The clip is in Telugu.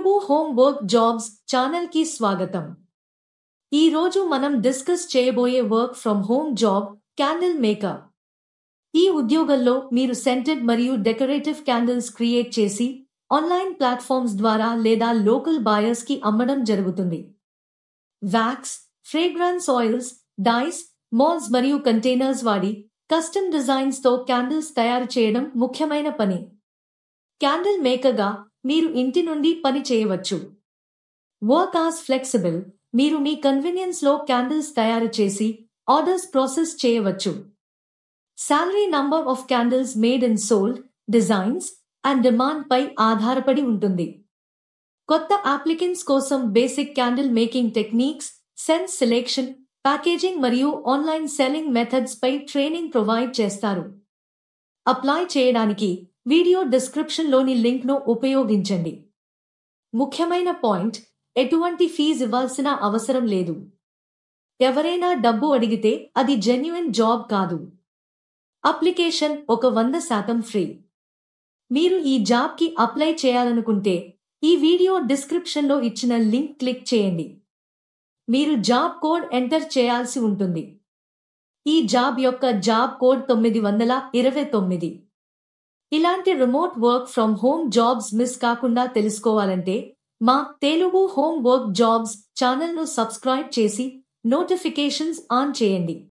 Telugu home work jobs channel కి స్వాగతం. ఈ రోజు మనం డిస్కస్ చేయబోయే work from home job candle maker. ఈ ఉద్యోగంలో మీరు సెంటెడ్ మరియు డెకరేటివ్ క్యాండిల్స్ క్రియేట్ చేసి ఆన్లైన్ ప్లాట్ఫామ్స్ ద్వారా లేదా లోకల్ బయర్స్ కి అమ్మడం జరుగుతుంది. వ్యాక్స్, ఫ్రేగ్రాన్స్ ఆయిల్స్, డైస్, మోల్డ్స్ మరియు కంటైనర్స్ వాడి కస్టమ్ డిజైన్స్ తో క్యాండిల్స్ తయారు చేయడం ముఖ్యమైన పని. క్యాండిల్ మేకర్గా మీరు ఇంటి నుండి పని చేయవచ్చు. వర్క్ అవర్స్ ఫ్లెక్సిబుల్, మీరు మీ కన్వీనియన్స్ లో క్యాండిల్స్ తయారు చేసి ఆర్డర్స్ ప్రాసెస్ చేయవచ్చు. Salary number of candles made and sold, designs and demand పై ఆధారపడి ఉంటుంది. కొత్త అప్లికెంట్స్ కోసం basic candle making techniques, scent selection, packaging మరియు ఆన్లైన్ సెల్లింగ్ మెథడ్స్ పై ట్రైనింగ్ ప్రొవైడ్ చేస్తారు. అప్లై చేయడానికి వీడియో డిస్క్రిప్షన్లోని లింక్ను ఉపయోగించండి. ముఖ్యమైన పాయింట్, ఎటువంటి ఫీజు ఇవ్వాల్సిన అవసరం లేదు. ఎవరైనా డబ్బు అడిగితే అది జెన్యున్ జాబ్ కాదు. Application 100% free. మీరు ఈ జాబ్కి అప్లై చేయాలనుకుంటే ఈ వీడియో డిస్క్రిప్షన్లో ఇచ్చిన లింక్ క్లిక్ చేయండి. మీరు జాబ్ కోడ్ ఎంటర్ చేయాల్సి ఉంటుంది. ఈ జాబ్ యొక్క జాబ్ కోడ్ 929. ఇలాంటి remote work from home jobs miss కాకుండా తెలుసుకోవాలంటే మా తెలుగు హోమ్ వర్క్ జాబ్స్ ఛానల్ను సబ్స్క్రైబ్ చేసి నోటిఫికేషన్స్ ఆన్ చేయండి.